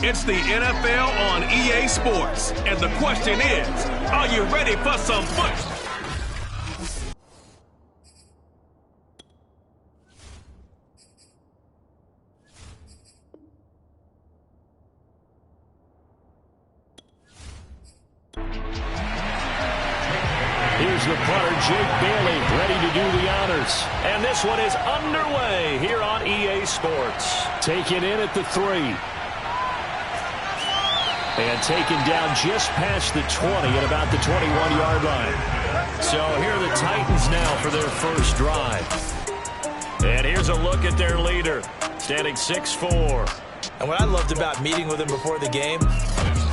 It's the NFL on EA Sports. And the question is, are you ready for some football? Here's the punter, Jake Bailey, ready to do the honors. And this one is underway here on EA Sports. Taken in at the 3. And taken down just past the 20 at about the 21-yard line. So here are the Titans now for their first drive. And here's a look at their leader, standing 6'4". And what I loved about meeting with him before the game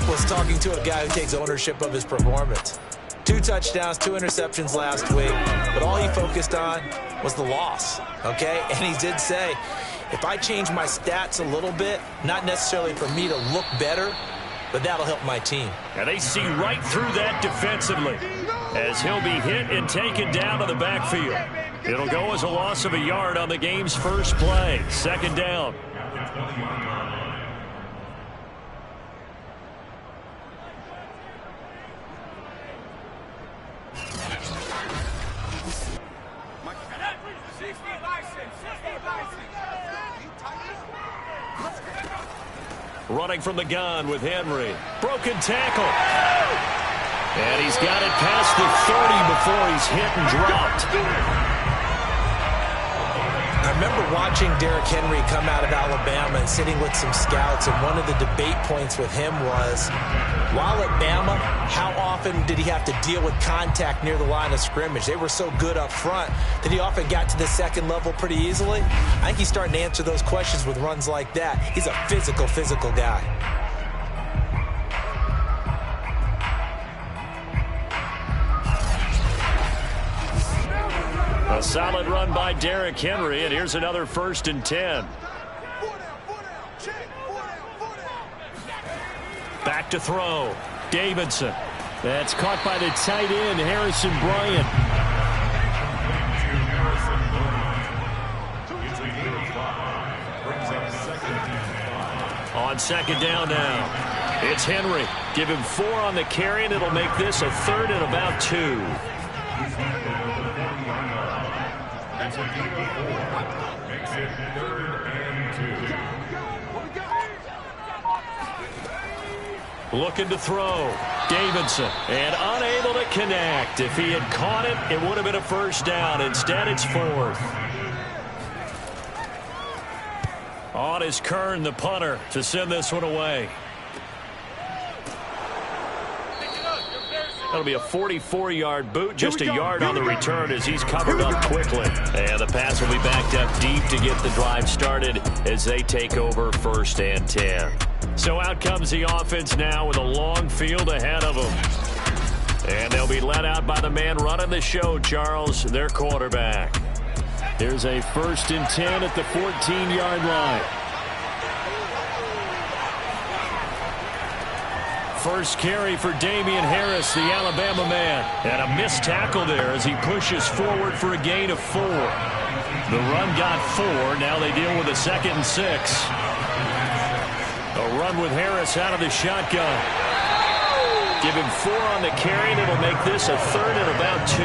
was talking to a guy who takes ownership of his performance. 2 touchdowns, 2 interceptions last week, but all he focused on was the loss, okay? And he did say, if I change my stats a little bit, not necessarily for me to look better, but that'll help my team. And they see right through that defensively as he'll be hit and taken down to the backfield. It'll go as a loss of a yard on the game's first play. Second down. Running from the gun with Henry. Broken tackle. And he's got it past the 30 before he's hit and dropped. I remember watching Derrick Henry come out of Alabama and sitting with some scouts, and one of the debate points with him was, while at Bama, how often did he have to deal with contact near the line of scrimmage? They were so good up front that he often got to the second level pretty easily. I think he's starting to answer those questions with runs like that. He's a physical guy. A solid run by Derrick Henry, and here's another 1st and 10. Back to throw. Davidson. That's caught by the tight end, Harrison Bryant. On second down now. It's Henry. Give him 4 on the carry, and it'll make this a 3rd and about 2. Makes it 3rd and 2. Looking to throw. Davidson. And unable to connect. If he had caught it, it would have been a 1st down. Instead, it's 4th. On is Kern, the punter, to send this one away. That'll be a 44-yard boot, just a yard on the return as he's covered up quickly. And the pass will be backed up deep to get the drive started as they take over 1st and 10. So out comes the offense now with a long field ahead of them. And they'll be led out by the man running the show, Charles, their quarterback. Here's a 1st and 10 at the 14-yard line. First carry for Damian Harris, the Alabama man. And a missed tackle there as he pushes forward for a gain of 4. The run got 4. Now they deal with a 2nd and 6. A run with Harris out of the shotgun. Give him 4 on the carry, and it'll make this a 3rd and about 2.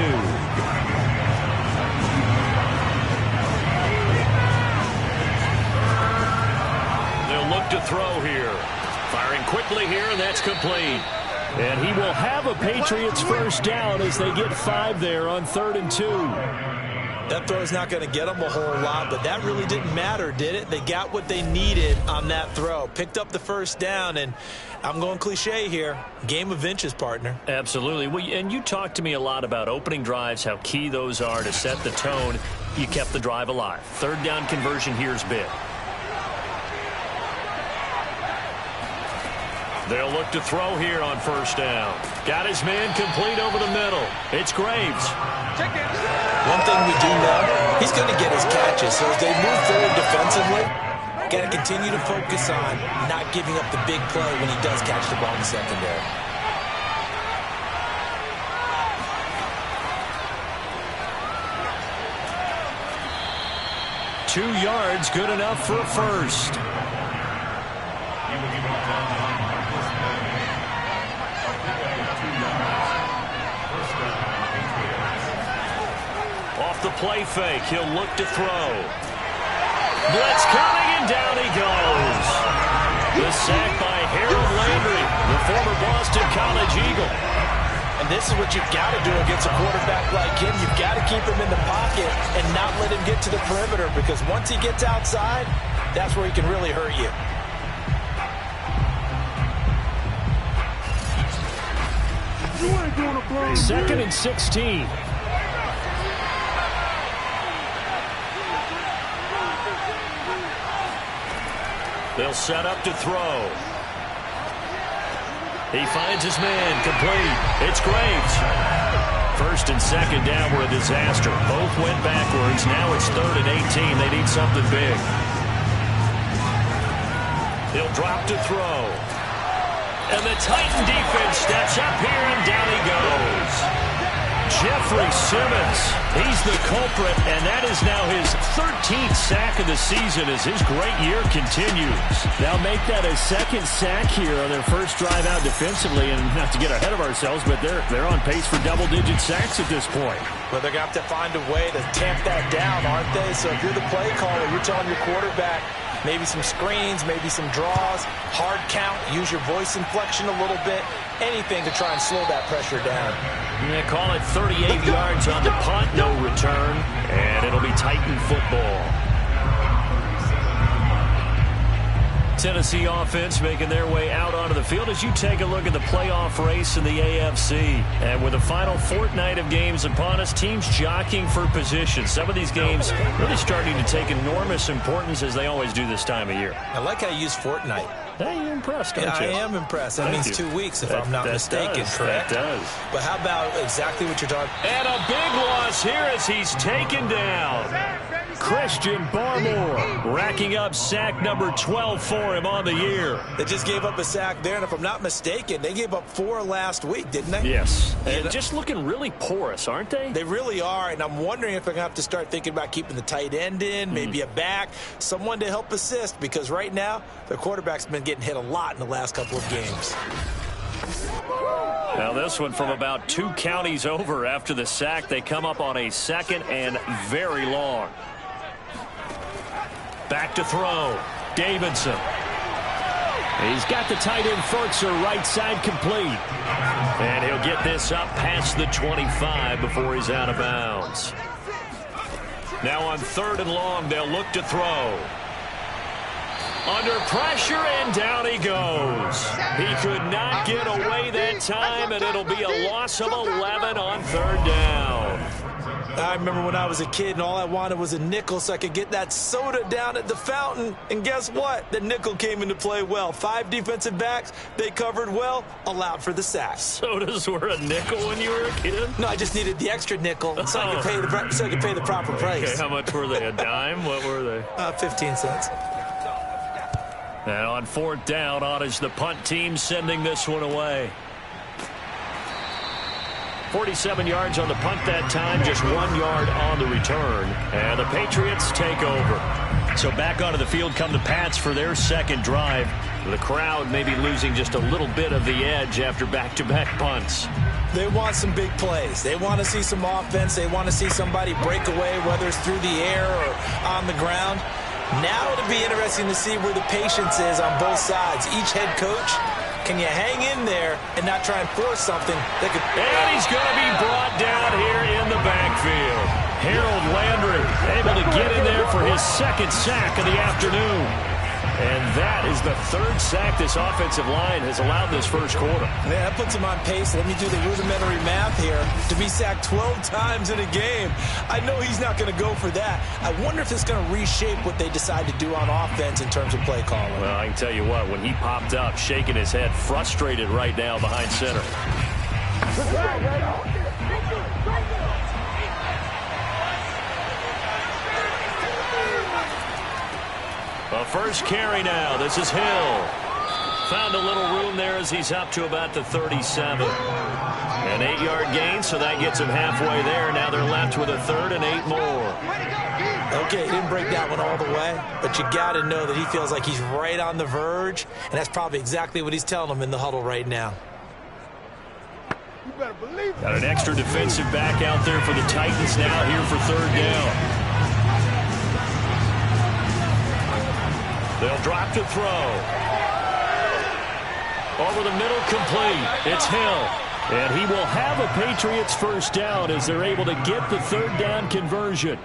They'll look to throw here. Firing quickly here, and that's complete. And he will have a Patriots 1st down as they get 5 there on 3rd and 2. That throw's not going to get them a whole lot, but that really didn't matter, did it? They got what they needed on that throw. Picked up the 1st down, and I'm going cliche here. Game of inches, partner. Absolutely. Well, and you talked to me a lot about opening drives, how key those are to set the tone. You kept the drive alive. 3rd down conversion here's big. They'll look to throw here on 1st down. Got his man complete over the middle. It's Graves. One thing we do know, he's going to get his catches. So as they move forward defensively, got to continue to focus on not giving up the big play when he does catch the ball in the secondary. Yards, good enough for a 1st. Off the play fake, he'll look to throw. Blitz coming, and down he goes. The sack by Harold Landry, the former Boston College Eagle. And this is what you've got to do against a quarterback like him. You've got to keep him in the pocket and not let him get to the perimeter, because once he gets outside, that's where he can really hurt you. Second and 16. They'll set up to throw. He finds his man, complete. It's Graves. First and second down were a disaster. Both went backwards. Now it's 3rd and 18. They need something big. He'll drop to throw. And the Titan defense steps up here, and down he goes. Jeffrey Simmons, he's the culprit, and that is now his 13th sack of the season as his great year continues. They'll make that a second sack here on their first drive out defensively, and not to get ahead of ourselves, but they're on pace for double-digit sacks at this point. But they're going to have to find a way to tamp that down, aren't they? So if you're the play caller, you're telling your quarterback, maybe some screens, maybe some draws, hard count, use your voice inflection a little bit, anything to try and slow that pressure down. They call it 38 yards on the punt, no return, and it'll be Titan football. Tennessee offense making their way out onto the field as you take a look at the playoff race in the AFC. And with the final fortnight of games upon us, teams jockeying for position. Some of these games really starting to take enormous importance, as they always do this time of year. I like how you use fortnight. Hey, you're impressed, aren't you? I am impressed. That means 2 weeks, if I'm not mistaken, correct? That does. But how about exactly what you're talking about? And a big loss here as he's taken down. Christian Barmore racking up sack number 12 for him on the year. They just gave up a sack there, and if I'm not mistaken, they gave up 4 last week, didn't they? Yes. And just looking really porous, aren't they? They really are, and I'm wondering if they're going to have to start thinking about keeping the tight end in, maybe a back, someone to help assist, because right now, their quarterback's been getting hit a lot in the last couple of games. Now this one from about 2 counties over after the sack. They come up on a 2nd and very long. Back to throw. Davidson. He's got the tight end Ferkser right side complete. And he'll get this up past the 25 before he's out of bounds. Now on 3rd and long, they'll look to throw. Under pressure, and down he goes. He could not get away that time, and it'll be a loss of 11 on 3rd down. I remember when I was a kid and all I wanted was a nickel so I could get that soda down at the fountain. And guess what? The nickel came into play well. 5 defensive backs, they covered well, allowed for the sack. Sodas were a nickel when you were a kid? No, I just needed the extra nickel so I could pay the proper price. Okay, how much were they? A dime? What were they? 15 cents. And on 4th down, on is the punt team sending this one away. 47 yards on the punt that time, just 1 yard on the return. And the Patriots take over. So back onto the field come the Pats for their 2nd drive. The crowd maybe losing just a little bit of the edge after back-to-back punts. They want some big plays. They want to see some offense. They want to see somebody break away, whether it's through the air or on the ground. Now it'll be interesting to see where the patience is on both sides. Each head coach, can you hang in there and not try and force something that could... And he's going to be brought down here in the backfield. Harold Landry able to get in there for his 2nd sack of the afternoon. And that is the 3rd sack this offensive line has allowed this first quarter. Man, that puts him on pace. Let me do the rudimentary math here. To be sacked 12 times in a game, I know he's not going to go for that. I wonder if it's going to reshape what they decide to do on offense in terms of play calling. Well, I can tell you what, when he popped up, shaking his head, frustrated right now behind center. A first carry now. This is Hill. Found a little room there as he's up to about the 37. An 8-yard gain, so that gets him halfway there. Now they're left with a 3rd and 8 more. Okay, he didn't break that one all the way, but you got to know that he feels like he's right on the verge, and that's probably exactly what he's telling them in the huddle right now. You better believe it. Got an extra defensive back out there for the Titans now here for third down. They'll drop to throw. Over the middle, complete. It's Hill. And he will have a Patriots first down as they're able to get the third down conversion.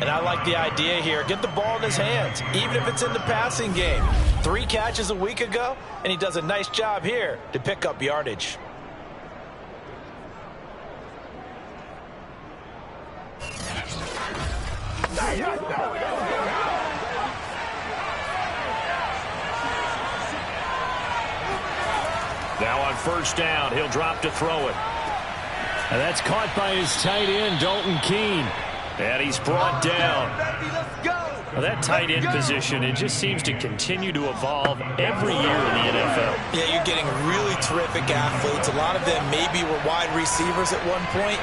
And I like the idea here. Get the ball in his hands, even if it's in the passing game. 3 catches a week ago, and he does a nice job here to pick up yardage. Now on first down, he'll drop to throw it. And that's caught by his tight end, Dalton Keene. And he's brought down. Now that tight end position, it just seems to continue to evolve every year in the NFL. Yeah, you're getting really terrific athletes. A lot of them maybe were wide receivers at one point.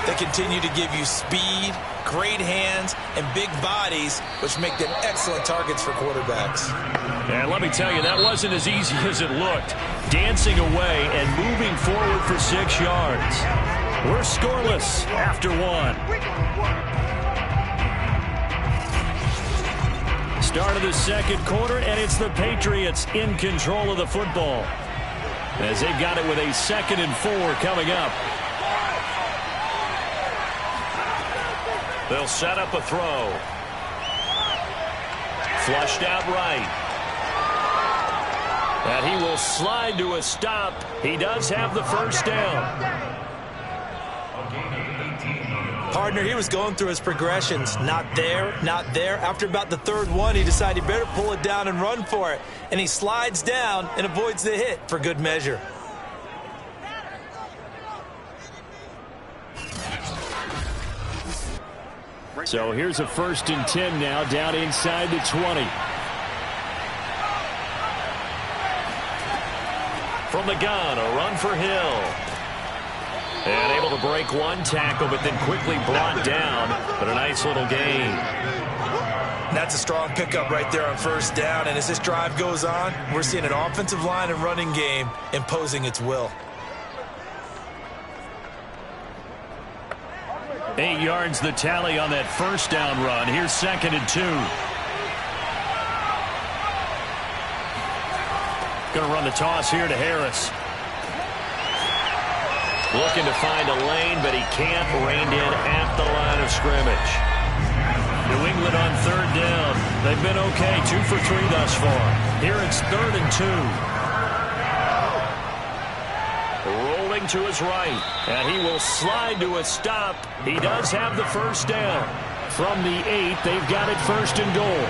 They continue to give you speed, great hands, and big bodies, which make them excellent targets for quarterbacks. And let me tell you, that wasn't as easy as it looked. Dancing away and moving forward for 6 yards. We're scoreless after 1. Start of the second quarter, and it's the Patriots in control of the football as they've got it with a 2nd and 4 coming up. They'll set up a throw. Flushed out right. And he will slide to a stop. He does have the first down. Partner, he was going through his progressions. Not there, not there. After about the 3rd one, he decided he better pull it down and run for it. And he slides down and avoids the hit for good measure. So here's a 1st and 10 now, down inside the 20. From the gun, a run for Hill. And able to break 1 tackle, but then quickly brought down. But a nice little gain. That's a strong pickup right there on first down. And as this drive goes on, we're seeing an offensive line and running game imposing its will. 8 yards the tally on that first down run. Here's 2nd and 2. Going to run the toss here to Harris. Looking to find a lane, but he can't. Reined in at the line of scrimmage. New England on 3rd down. They've been okay, 2 for 3 thus far. Here it's 3rd and 2. Rolling to his right, and he will slide to a stop. He does have the first down. From the 8, they've got it 1st and goal.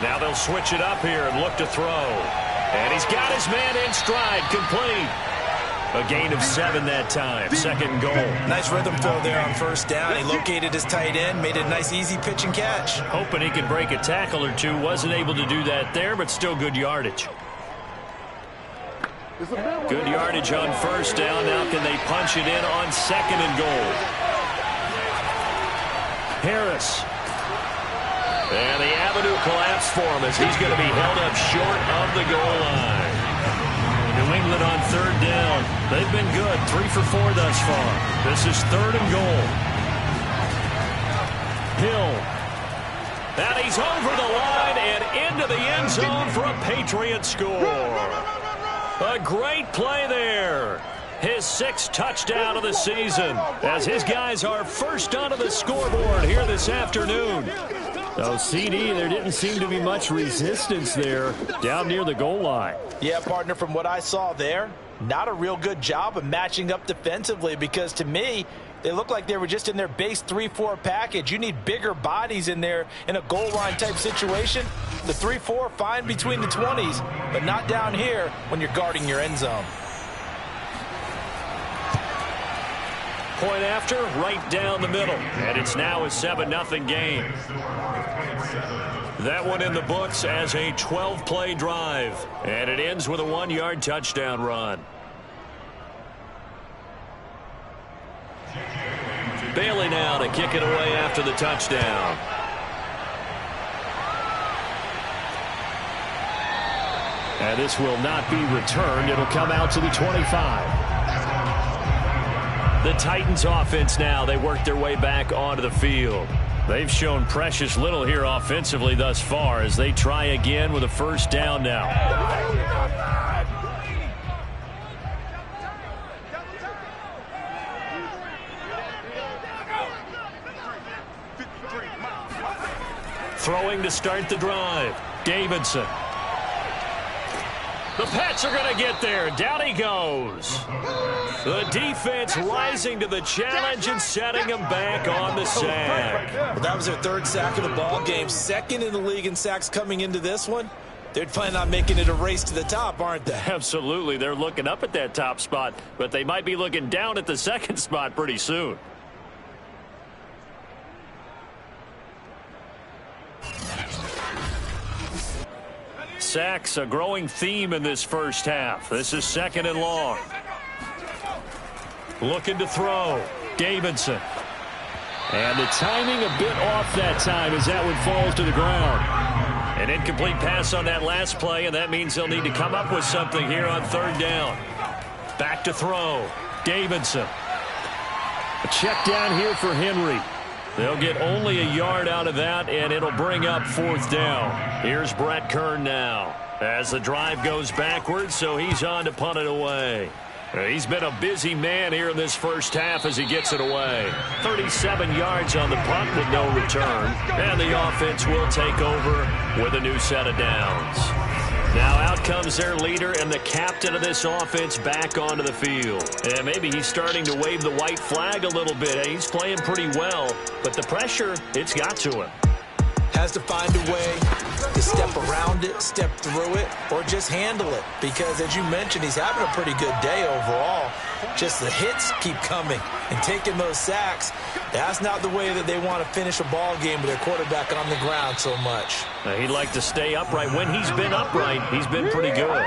Now they'll switch it up here and look to throw. And he's got his man in stride, complete. A gain of 7 that time, 2nd and goal. Nice rhythm throw there on first down. He located his tight end, made it a nice easy pitch and catch. Hoping he could break a tackle or two. Wasn't able to do that there, but still good yardage. Good yardage on first down. Now can they punch it in on 2nd and goal? Harris. And the avenue collapsed for him as he's going to be held up short of the goal line. New England on 3rd down. They've been good, 3 for 4 thus far. This is 3rd and goal. Hill. And he's over the line and into the end zone for a Patriot score. A great play there. His 6th touchdown of the season as his guys are first onto the scoreboard here this afternoon. So, CD, there didn't seem to be much resistance there down near the goal line. Yeah, partner, from what I saw there, not a real good job of matching up defensively because, to me, they look like they were just in their base 3-4 package. You need bigger bodies in there in a goal line type situation. The 3-4, fine between the 20s, but not down here when you're guarding your end zone. Point after, right down the middle. And it's now a 7-0 game. That one in the books as a 12-play drive. And it ends with a 1-yard touchdown run. Bailey now to kick it away after the touchdown. And this will not be returned. It'll come out to the 25. The Titans offense now, they work their way back onto the field. They've shown precious little here offensively thus far as they try again with a first down now. Throwing to start the drive, Davidson. The Pats are going to get there. Down he goes. The defense rising to the challenge and setting him back on the sack. Well, that was their third sack of the ball game. Second in the league in sacks coming into this one. They're planning on making it a race to the top, aren't they? Absolutely. They're looking up at that top spot, but they might be looking down at the second spot pretty soon. Sacks, a growing theme in this first half. This is second and long. Looking to throw, Davidson. And the timing a bit off that time as that one falls to the ground. An incomplete pass on that last play, and that means they'll need to come up with something here on third down. Back to throw, Davidson. A check down here for Henry. They'll get only a yard out of that, and it'll bring up fourth down. Here's Brett Kern now as the drive goes backwards, so he's on to punt it away. He's been a busy man here in this first half as he gets it away. 37 yards on the punt with no return, and the offense will take over with a new set of downs. Now out comes their leader and the captain of this offense back onto the field. And maybe he's starting to wave the white flag a little bit. He's playing pretty well, but the pressure, it's got to him. Has to find a way to step around it, step through it, or just handle it. Because, as you mentioned, he's having a pretty good day overall. Just the hits keep coming and taking those sacks. That's not the way that they want to finish a ball game with their quarterback on the ground so much. He'd like to stay upright. When he's been upright, he's been pretty good.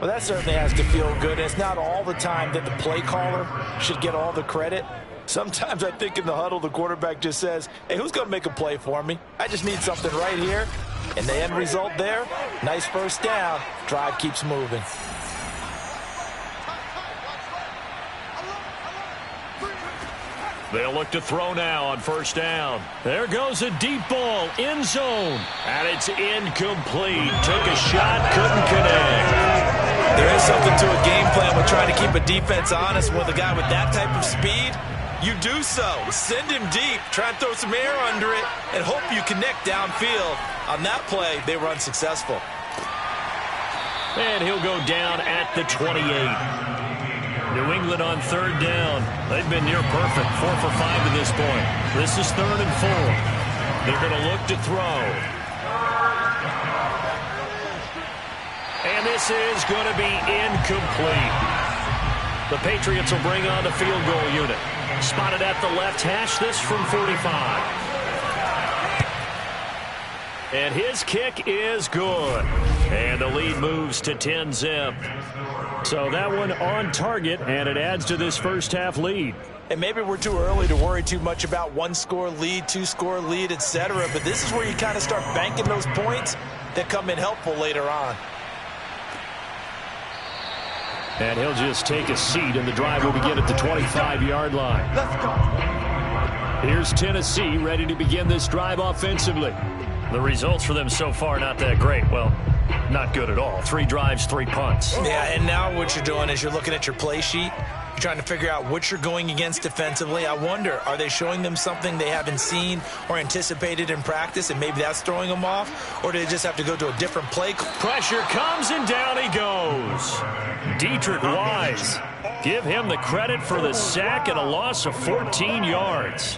Well, that certainly has to feel good. It's not all the time that the play caller should get all the credit. Sometimes I think in the huddle, the quarterback just says, hey, who's going to make a play for me? I just need something right here. And the end result there, nice first down. Drive keeps moving. They'll look to throw now on first down. There goes a deep ball, end zone. And it's incomplete. Took a shot, couldn't connect. There is something to a game plan with trying to keep a defense honest with a guy with that type of speed. You do so. Send him deep. Try and throw some air under it and hope you connect downfield. On that play, they were unsuccessful. And he'll go down at the 28. New England on third down. They've been near perfect. 4 for 5 to this point. This is 3rd and 4. They're going to look to throw. And this is going to be incomplete. The Patriots will bring on the field goal unit. Spotted at the left hash, this from 45. And his kick is good. And the lead moves to 10-zip. So that one on target, and it adds to this first half lead. And maybe we're too early to worry too much about 1-score lead, 2-score lead, etc. But this is where you kind of start banking those points that come in helpful later on. And he'll just take a seat, and the drive will begin at the 25-yard line. Let's go. Here's Tennessee ready to begin this drive offensively. The results for them so far not that great. Well, not good at all. 3 drives, 3 punts. Yeah, and now what you're doing is you're looking at your play sheet. You're trying to figure out what you're going against defensively. I wonder, are they showing them something they haven't seen or anticipated in practice, and maybe that's throwing them off? Or do they just have to go to a different play? Pressure comes, and down he goes. Deatrich Wise. Give him the credit for the sack and a loss of 14 yards.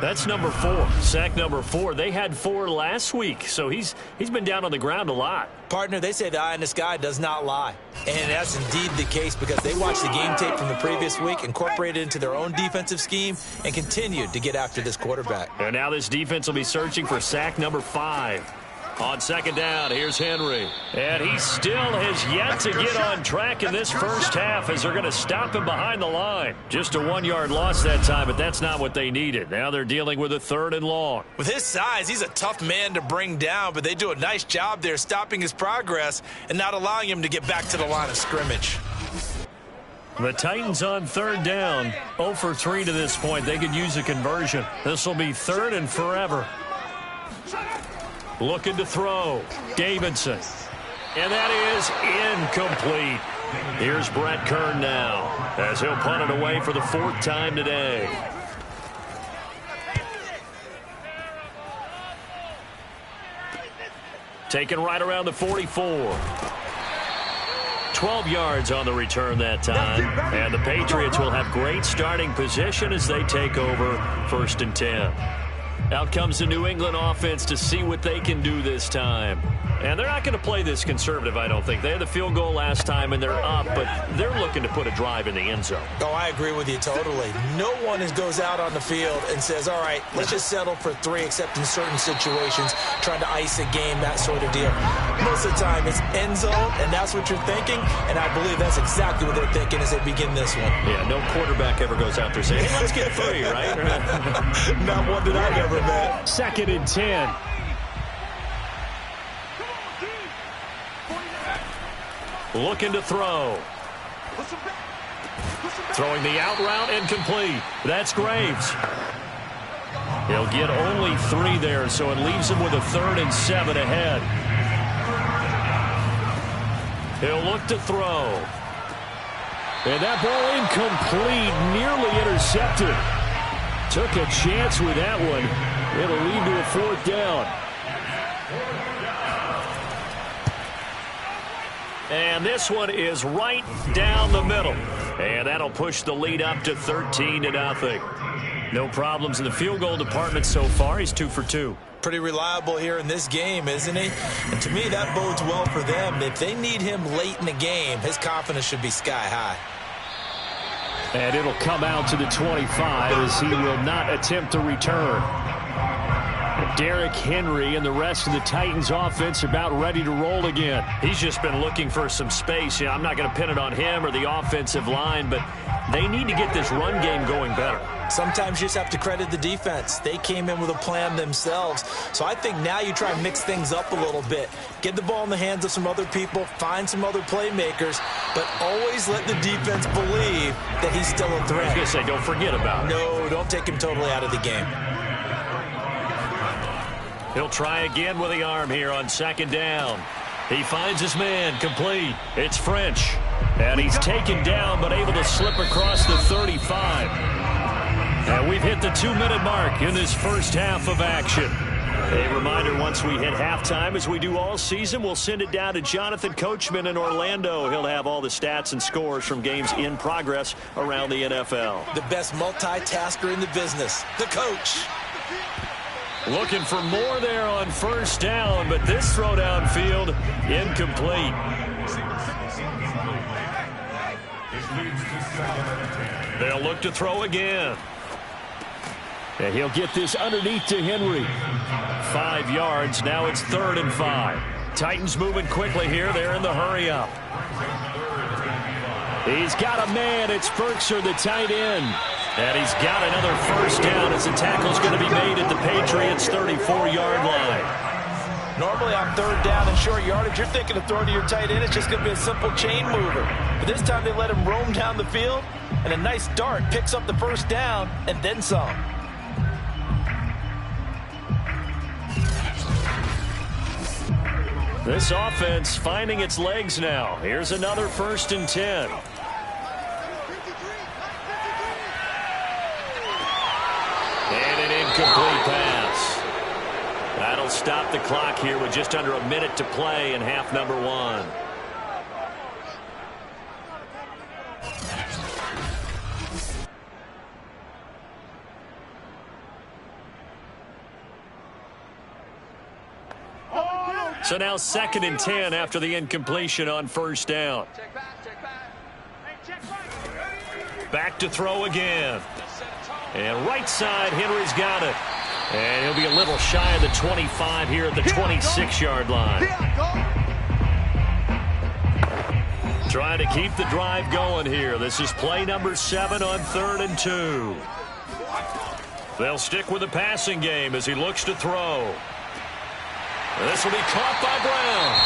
That's number 4. Sack number 4. They had 4 last week, so he's been down on the ground a lot. Partner, they say the eye in the sky does not lie. And that's indeed the case because they watched the game tape from the previous week, incorporated it into their own defensive scheme, and continued to get after this quarterback. And now this defense will be searching for sack number 5. On second down, here's Henry. And he still has yet to get on track in this first half as they're going to stop him behind the line. Just a 1-yard loss that time, but that's not what they needed. Now they're dealing with a 3rd and long. With his size, he's a tough man to bring down, but they do a nice job there stopping his progress and not allowing him to get back to the line of scrimmage. The Titans on 3rd down, 0 for 3 to this point. They could use a conversion. This will be 3rd and forever. Looking to throw. Davidson. And that is incomplete. Here's Brett Kern now as he'll punt it away for the 4th time today. Taken right around the 44. 12 yards on the return that time. And the Patriots will have great starting position as they take over 1st and 10. Out comes the New England offense to see what they can do this time. And they're not going to play this conservative, I don't think. They had the field goal last time, and they're up, but they're looking to put a drive in the end zone. Oh, I agree with you totally. No one goes out on the field and says, all right, let's just settle for 3, except in certain situations, trying to ice a game, that sort of deal. Most of the time, it's end zone, and that's what you're thinking, and I believe that's exactly what they're thinking as they begin this one. Yeah, no quarterback ever goes out there saying, hey, let's get 3, right? Not one that I've ever met. 2nd and 10. Looking to throw. Throwing the out route incomplete. That's Graves. He'll get only 3 there, so it leaves him with a 3rd and 7 ahead. He'll look to throw. And that ball incomplete, nearly intercepted. Took a chance with that one. It'll lead to a 4th down. And this one is right down the middle. And that'll push the lead up to 13-0. No problems in the field goal department so far. He's 2 for 2. Pretty reliable here in this game, isn't he? And to me, that bodes well for them. If they need him late in the game, his confidence should be sky high. And it'll come out to the 25 as he will not attempt to return. Derrick Henry and the rest of the Titans offense about ready to roll again. He's just been looking for some space. I'm not going to pin it on him or the offensive line, but they need to get this run game going better. Sometimes you just have to credit the defense. They came in with a plan themselves. So I think now you try and mix things up a little bit. Get the ball in the hands of some other people, find some other playmakers, but always let the defense believe that he's still a threat. I was going to say, don't forget about it. No, don't take him totally out of the game. He'll try again with the arm here on 2nd down. He finds his man, complete. It's French. And he's taken down but able to slip across the 35. And we've hit the 2-minute mark in this first half of action. A reminder, once we hit halftime, as we do all season, we'll send it down to Jonathan Coachman in Orlando. He'll have all the stats and scores from games in progress around the NFL. The best multitasker in the business, the coach. Looking for more there on 1st down, but this throw downfield incomplete. They'll look to throw again. And he'll get this underneath to Henry. 5 yards. Now it's 3rd and 5. Titans moving quickly here. They're in the hurry up. He's got a man. It's Firkser, the tight end. And he's got another 1st down as the tackle's going to be made at the Patriots' 34-yard line. Normally on 3rd down and short yardage, you're thinking of throwing to your tight end. It's just going to be a simple chain mover. But this time they let him roam down the field, and a nice dart picks up the 1st down and then some. This offense finding its legs now. Here's another 1st and 10. And an incomplete pass. That'll stop the clock here with just under a minute to play in half number 1. So now 2nd and 10 after the incompletion on 1st down. Back to throw again. And right side, Henry's got it. And he'll be a little shy of the 25 here at the 26-yard line. Trying to keep the drive going here. This is play number 7 on 3rd and 2. They'll stick with the passing game as he looks to throw. This will be caught by Brown.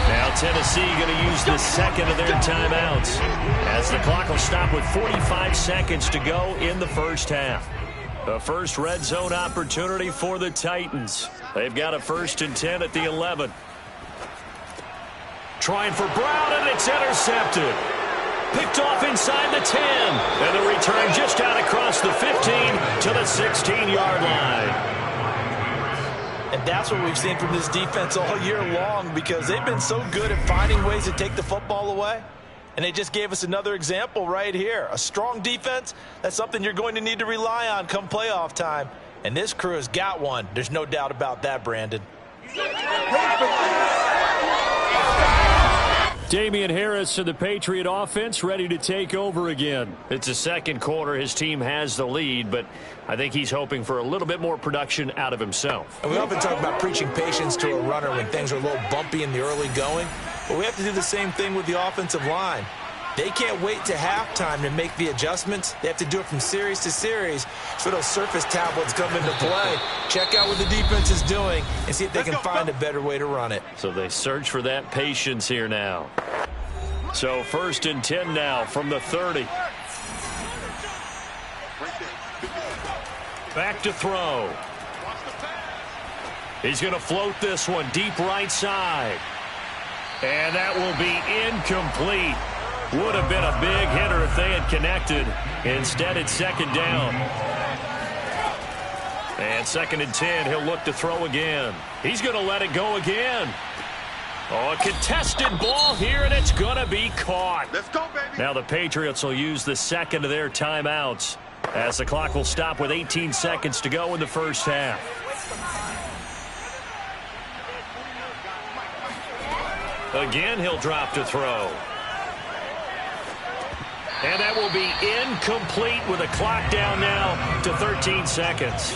Now Tennessee going to use the second of their timeouts as the clock will stop with 45 seconds to go in the first half. The first red zone opportunity for the Titans. They've got a 1st and 10 at the 11. Trying for Brown, and it's intercepted. Picked off inside the 10. And the return just out across the 15 to the 16-yard line. And that's what we've seen from this defense all year long, because they've been so good at finding ways to take the football away. And they just gave us another example right here. A strong defense, that's something you're going to need to rely on come playoff time. And this crew has got one. There's no doubt about that, Brandon. Damian Harris and the Patriot offense ready to take over again. It's the second quarter. His team has the lead, but I think he's hoping for a little bit more production out of himself. And we often talk about preaching patience to a runner when things are a little bumpy in the early going, but we have to do the same thing with the offensive line. They can't wait to halftime to make the adjustments. They have to do it from series to series so those surface tablets come into play. Check out what the defense is doing and see if they can find a better way to run it. So they search for that patience here now. So 1st and 10 now from the 30. Back to throw. He's going to float this one deep right side. And that will be incomplete. Would have been a big hitter if they had connected. Instead, it's 2nd down. And 2nd and 10, he'll look to throw again. He's going to let it go again. Oh, a contested ball here, and it's going to be caught. Let's go, baby. Now the Patriots will use the second of their timeouts as the clock will stop with 18 seconds to go in the first half. Again, he'll drop to throw. And that will be incomplete with a clock down now to 13 seconds.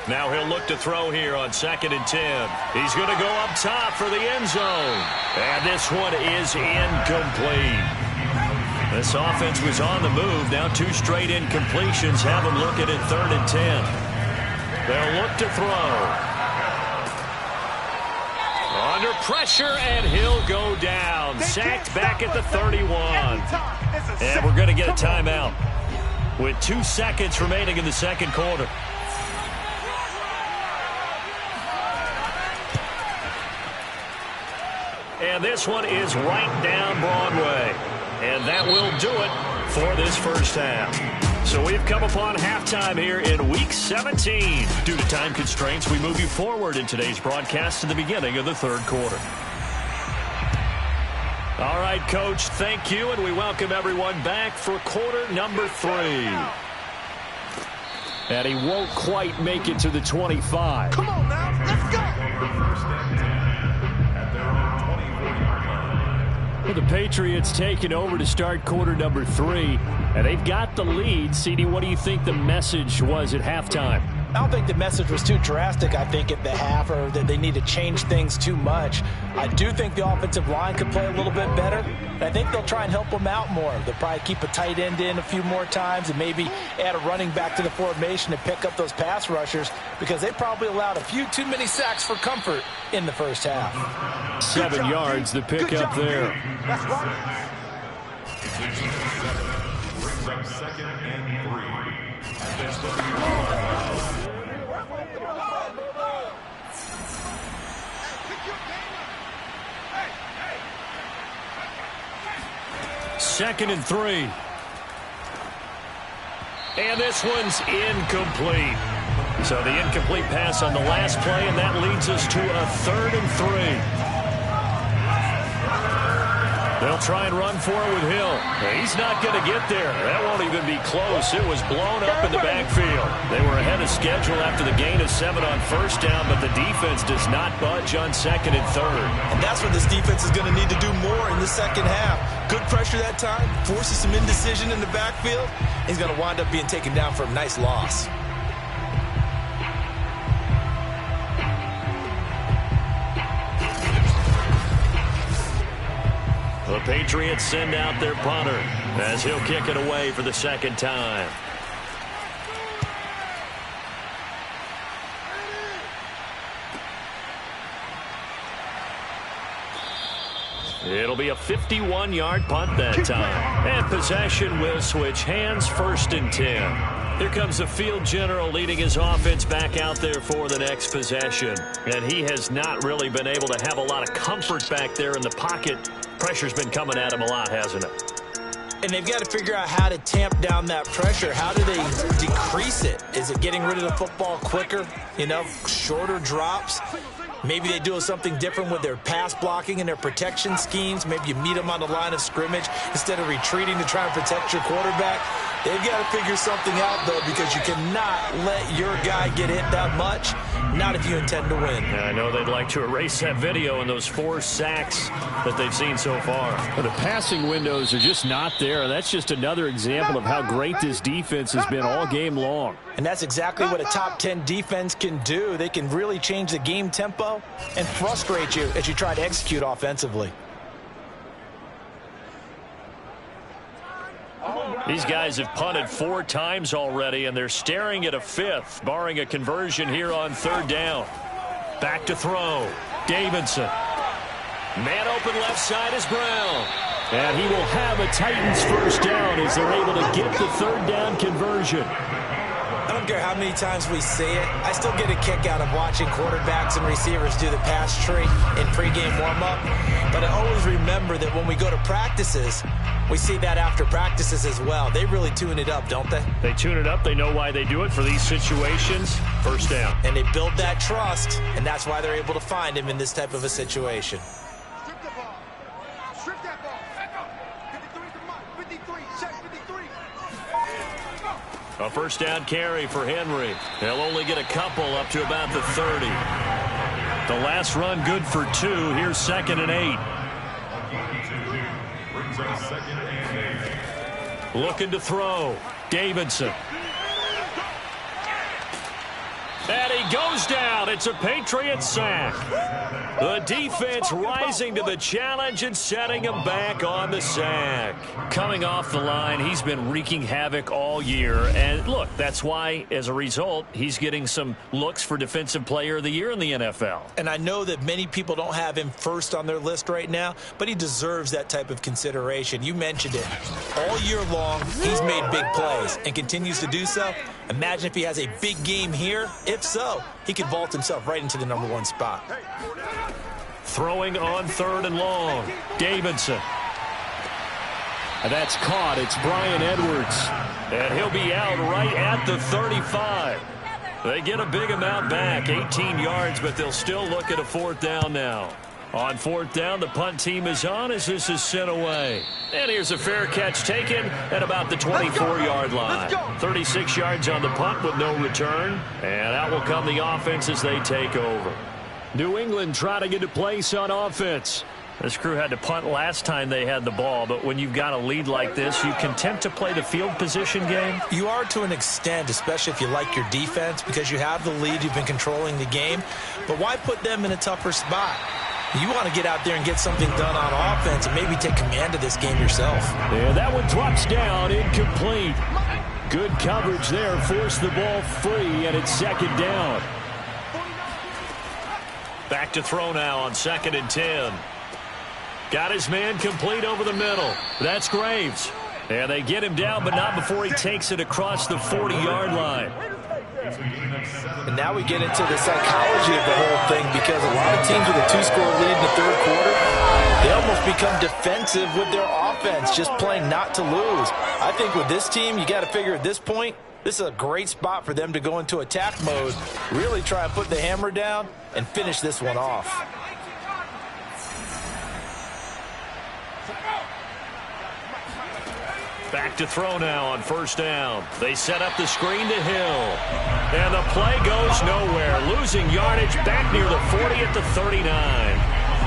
Now he'll look to throw here on 2nd and 10. He's going to go up top for the end zone. And this one is incomplete. This offense was on the move. Now 2 straight incompletions have them looking at 3rd and 10. They'll look to throw. Under pressure, and he'll go down. Sacked back at the 31. And we're going to get a timeout with 2 seconds remaining in the second quarter. And this one is right down Broadway. And that will do it for this first half. So we've come upon halftime here in Week 17. Due to time constraints, we move you forward in today's broadcast to the beginning of the 3rd quarter. All right, Coach, thank you, and we welcome everyone back for quarter number 3. And he won't quite make it to the 25. Come on now, let's go. Well, the Patriots taking over to start quarter number 3, and they've got the lead. CD, what do you think the message was at halftime? I don't think the message was too drastic, I think, at the half, or that they need to change things too much. I do think the offensive line could play a little bit better, and I think they'll try and help them out more. They'll probably keep a tight end in a few more times and maybe add a running back to the formation to pick up those pass rushers, because they probably allowed a few too many sacks for comfort in the first half. 7 yards to pick up there. That's right. Brings up 2nd and 3. Second and 3. And this one's incomplete. So the incomplete pass on the last play, and that leads us to a 3rd and 3. They'll try and run for it with Hill. He's not going to get there. That won't even be close. It was blown up in the backfield. They were ahead of schedule after the gain of 7 on first down, but the defense does not budge on second and third. And that's what this defense is going to need to do more in the second half. Good pressure that time, forces some indecision in the backfield. He's going to wind up being taken down for a nice loss. The Patriots send out their punter as he'll kick it away for the second time. It'll be a 51-yard punt that time. And possession will switch hands, 1st and 10. Here comes the field general leading his offense back out there for the next possession. And he has not really been able to have a lot of comfort back there in the pocket. Pressure's been coming at him a lot, hasn't it? And they've got to figure out how to tamp down that pressure. How do they decrease it? Is it getting rid of the football quicker? You know, shorter drops? Maybe they do something different with their pass blocking and their protection schemes. Maybe you meet them on the line of scrimmage instead of retreating to try and protect your quarterback. They've got to figure something out, though, because you cannot let your guy get hit that much, not if you intend to win. Yeah, I know they'd like to erase that video and those 4 sacks that they've seen so far. But the passing windows are just not there. That's just another example of how great this defense has been all game long. And that's exactly what a top 10 defense can do. They can really change the game tempo and frustrate you as you try to execute offensively. These guys have punted 4 times already, and they're staring at a 5th, barring a conversion here on 3rd down. Back to throw. Davidson. Man open left side is Brown. And he will have a Titans first down as they're able to get the 3rd down conversion. I don't care how many times we say it, I still get a kick out of watching quarterbacks and receivers do the pass tree in pregame warm-up. But I always remember that when we go to practices, we see that after practices as well. They really tune it up, don't they? They tune it up. They know why they do it for these situations. First down. And they build that trust, and that's why they're able to find him in this type of a situation. Strip the ball. Strip that ball. 53 is the mark. 53. Check 53. A first down carry for Henry. They'll only get a couple up to about the 30. The last run good for 2. Here's 2nd and 8. Brings up 2nd and 8. Looking to throw. Davidson. And he goes down. It's a Patriot sack. The defense rising to the challenge and setting him back on the sack. Coming off the line, he's been wreaking havoc all year. And look, that's why, as a result, he's getting some looks for Defensive Player of the Year in the NFL. And I know that many people don't have him first on their list right now, but he deserves that type of consideration. You mentioned it. All year long, he's made big plays and continues to do so. Imagine if he has a big game here. If so, he could vault himself right into the #1 spot. Throwing on 3rd and long. Davidson. And that's caught. It's Bryan Edwards. And he'll be out right at the 35. They get a big amount back, 18 yards, but they'll still look at a 4th down now. On 4th down, the punt team is on as this is sent away. And here's a fair catch taken at about the 24-yard line. 36 yards on the punt with no return. And out will come the offense as they take over. New England trying to get a place on offense. This crew had to punt last time they had the ball, but when you've got a lead like this, you content to play the field position game? You are to an extent, especially if you like your defense, because you have the lead, you've been controlling the game. But why put them in a tougher spot? You want to get out there and get something done on offense and maybe take command of this game yourself. And that one drops down, incomplete. Good coverage there, forced the ball free, and it's 2nd down. Back to throw now on 2nd and 10. Got his man complete over the middle. That's Graves. And they get him down, but not before he takes it across the 40-yard line. And now we get into the psychology of the whole thing, because a lot of teams with a 2-score lead in the 3rd quarter, they almost become defensive with their offense, just playing not to lose. I think with this team, you got to figure at this point, this is a great spot for them to go into attack mode, really try and put the hammer down and finish this one off. Back to throw now on first down. They set up the screen to Hill. And the play goes nowhere. Losing yardage back near the 40 at the 39.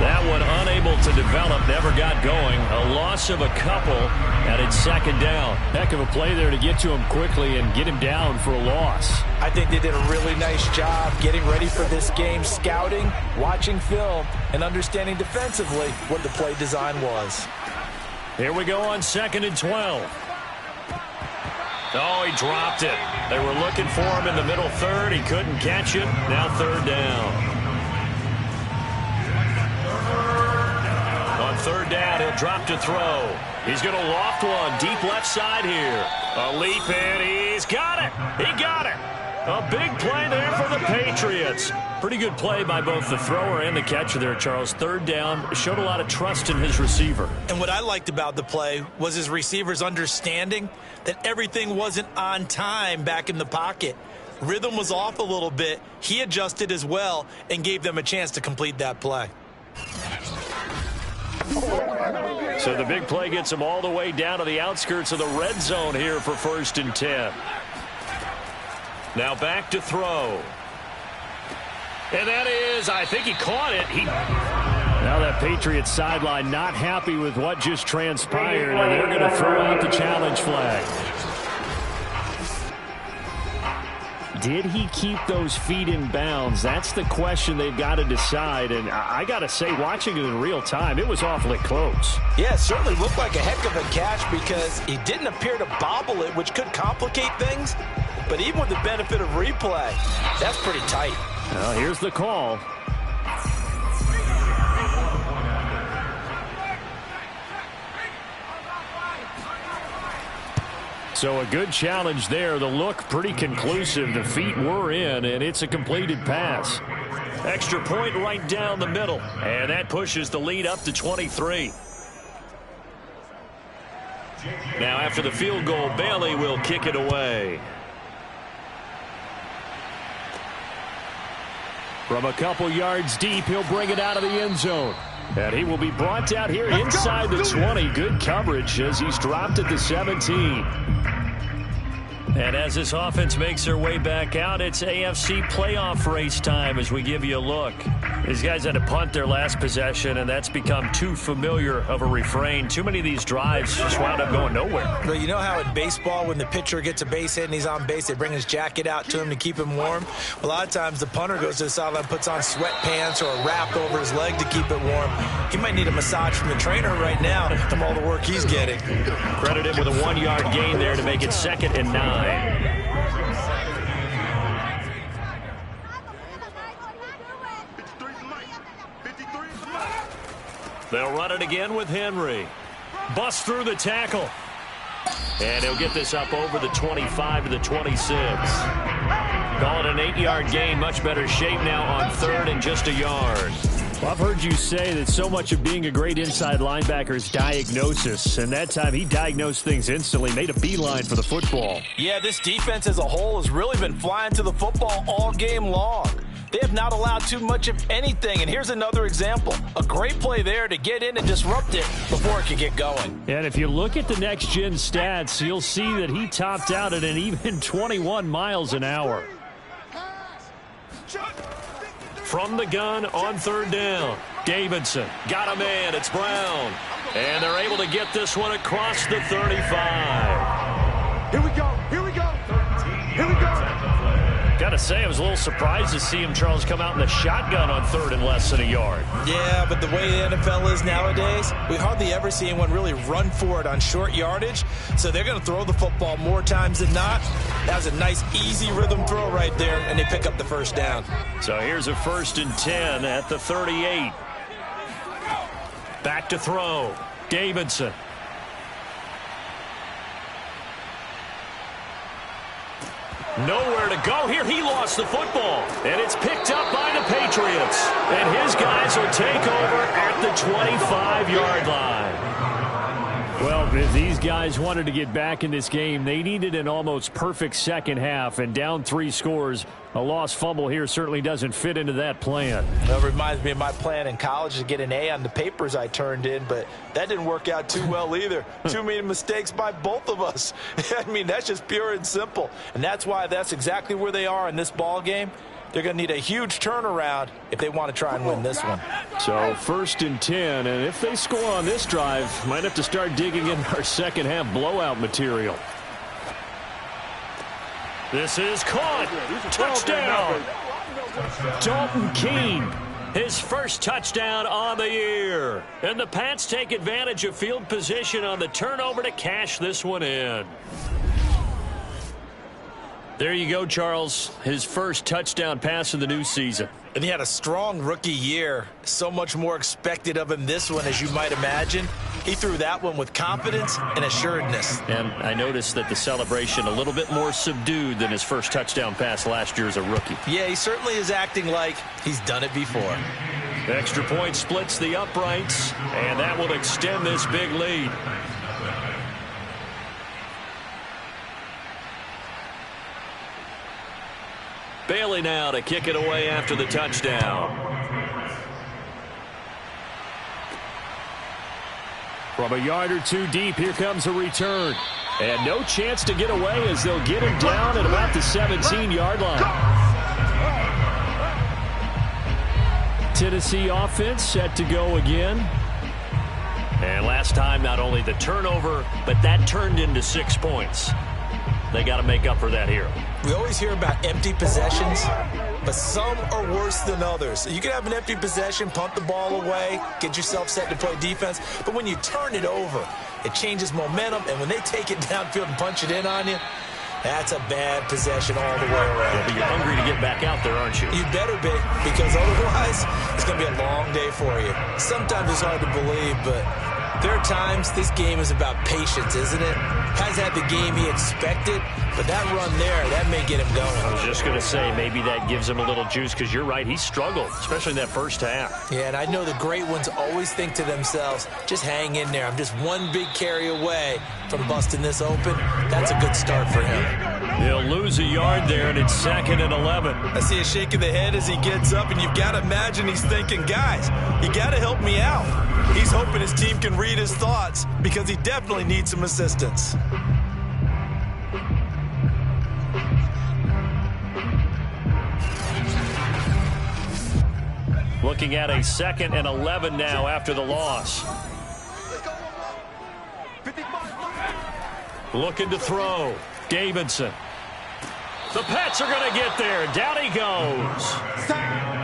That one unable to develop, never got going. A loss of a couple, and it's second down. Heck of a play there to get to him quickly and get him down for a loss. I think they did a really nice job getting ready for this game, scouting, watching film, and understanding defensively what the play design was. Here we go on 2nd and 12. Oh, he dropped it. They were looking for him in the middle third. He couldn't catch it. Now third down. On third down, he'll drop to throw. He's going to loft one deep left side here. A leap in. He's got it. He got it. A big play there for the Patriots. Pretty good play by both the thrower and the catcher there, Charles. Third down, showed a lot of trust in his receiver. And what I liked about the play was his receiver's understanding that everything wasn't on time back in the pocket. Rhythm was off a little bit. He adjusted as well and gave them a chance to complete that play. So the big play gets him all the way down to the outskirts of the red zone here for 1st and 10. Now back to throw. And that is, I think he caught it. Now that Patriots sideline not happy with what just transpired, and they're going to throw out the challenge flag. Did he keep those feet in bounds? That's the question they've got to decide. And I got to say, watching it in real time, it was awfully close. Yeah, it certainly looked like a heck of a catch because he didn't appear to bobble it, which could complicate things. But even with the benefit of replay, that's pretty tight. Well, here's the call. So a good challenge there. The look pretty conclusive. The feet were in, and it's a completed pass. Extra point right down the middle. And that pushes the lead up to 23. Now after the field goal, Bailey will kick it away. From a couple yards deep, he'll bring it out of the end zone. And he will be brought down here inside the 20. Good coverage as he's dropped at the 17. And as this offense makes their way back out, it's AFC playoff race time as we give you a look. These guys had to punt their last possession, and that's become too familiar of a refrain. Too many of these drives just wound up going nowhere. Well, you know how in baseball, when the pitcher gets a base hit and he's on base, they bring his jacket out to him to keep him warm? A lot of times the punter goes to the sideline, puts on sweatpants or a wrap over his leg to keep it warm. He might need a massage from the trainer right now from all the work he's getting. Credit him with a 1-yard gain there to make it 2nd and 9. They'll run it again with Henry. Bust through the tackle. And he'll get this up over the 25 to the 26. Call it an 8-yard gain. Much better shape now on 3rd and just a yard. Well, I've heard you say that so much of being a great inside linebacker is diagnosis. And that time he diagnosed things instantly, made a beeline for the football. Yeah, this defense as a whole has really been flying to the football all game long. They have not allowed too much of anything. And here's another example. A great play there to get in and disrupt it before it could get going. And if you look at the next-gen stats, you'll see that he topped out at an even 21 miles an hour. From the gun on 3rd down. Davidson got a man. It's Brown. And they're able to get this one across the 35. Here we go. Here we go. Here we go. Got to say, I was a little surprised to see him, Charles, come out in the shotgun on 3rd and less than a yard. Yeah, but the way the NFL is nowadays, we hardly ever see anyone really run for it on short yardage. So they're going to throw the football more times than not. That was a nice, easy rhythm throw right there, and they pick up the first down. So here's a 1st and 10 at the 38. Back to throw. Davidson. Nowhere to go here. He lost the football. And it's picked up by the Patriots. And his guys will take over at the 25-yard line. Well, if these guys wanted to get back in this game, they needed an almost perfect second half, and down 3 scores. A lost fumble here certainly doesn't fit into that plan. That reminds me of my plan in college to get an A on the papers I turned in, but that didn't work out too well either. Too many mistakes by both of us. I mean, that's just pure and simple, and that's why that's exactly where they are in this ball game. They're going to need a huge turnaround if they want to try and win this one. So 1st and 10, and if they score on this drive, might have to start digging in our second half blowout material. This is caught. Touchdown. Dalton Keene, his first touchdown on the year. And the Pats take advantage of field position on the turnover to cash this one in. There you go, Charles. His first touchdown pass of the new season. And he had a strong rookie year. So much more expected of him this one, as you might imagine. He threw that one with confidence and assuredness. And I noticed that the celebration a little bit more subdued than his first touchdown pass last year as a rookie. Yeah, he certainly is acting like he's done it before. Extra point splits the uprights, and that will extend this big lead. Bailey now to kick it away after the touchdown. From a yard or 2 deep, here comes a return. And no chance to get away as they'll get him down at about the 17-yard line. Tennessee offense set to go again. And last time, not only the turnover, but that turned into 6 points. They got to make up for that here. We always hear about empty possessions, but some are worse than others. You can have an empty possession, punt the ball away, get yourself set to play defense, but when you turn it over, it changes momentum, and when they take it downfield and punch it in on you, that's a bad possession all the way around. Yeah, but you're hungry to get back out there, aren't you? You better be, because otherwise it's going to be a long day for you. Sometimes it's hard to believe, but there are times this game is about patience, isn't it? Has had the game he expected, but that run there, that may get him going. I was just going to say, maybe that gives him a little juice, because you're right, he struggled, especially in that first half. Yeah, and I know the great ones always think to themselves, just hang in there. I'm just one big carry away from busting this open. That's a good start for him. He'll lose a yard there, and it's 2nd and 11. I see a shake of the head as he gets up, and you've got to imagine he's thinking, guys, you got to help me out. He's hoping his team can read his thoughts because he definitely needs some assistance. Looking at a 2nd and 11 now after the loss. Looking to throw. Davidson. The Pats are going to get there. Down he goes.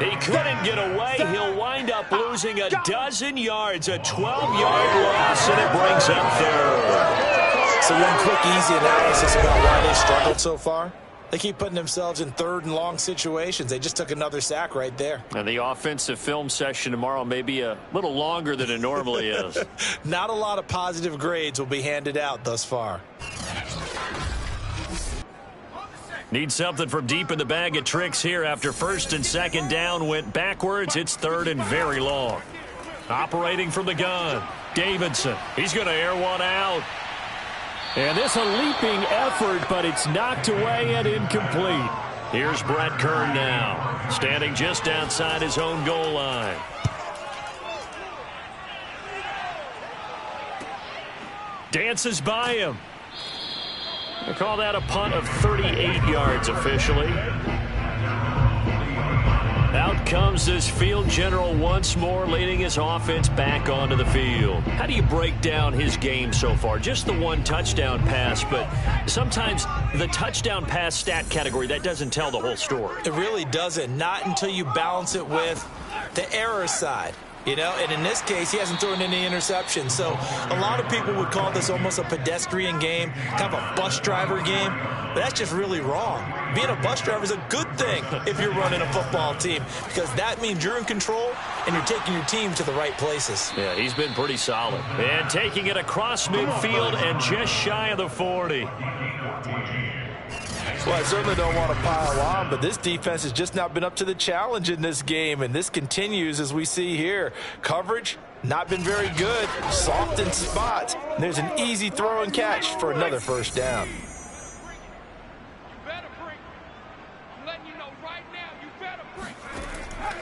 He couldn't get away. He'll wind up losing a dozen yards, a 12-yard loss, and it brings up 3rd. So one quick, easy analysis about why they struggled so far. They keep putting themselves in 3rd and long situations. They just took another sack right there. And the offensive film session tomorrow may be a little longer than it normally is. Not a lot of positive grades will be handed out thus far. Need something from deep in the bag of tricks here after 1st and 2nd down went backwards. It's 3rd and very long. Operating from the gun, Davidson. He's going to air one out. And this a leaping effort, but it's knocked away and incomplete. Here's Brett Kern now, standing just outside his own goal line. Dances by him. They call that a punt of 38 yards officially. Out comes this field general once more, leading his offense back onto the field. How do you break down his game so far? Just the one touchdown pass, but sometimes the touchdown pass stat category, that doesn't tell the whole story. It really doesn't. Not until you balance it with the error side. You know, and in this case, he hasn't thrown any interceptions. So a lot of people would call this almost a pedestrian game, kind of a bus driver game. But that's just really wrong. Being a bus driver is a good thing if you're running a football team, because that means you're in control and you're taking your team to the right places. Yeah, he's been pretty solid. And taking it across midfield and just shy of the 40. Well, I certainly don't want to pile on, but this defense has just not been up to the challenge in this game, and this continues as we see here. Coverage, not been very good, soft in spots. There's an easy throw and catch for another first down.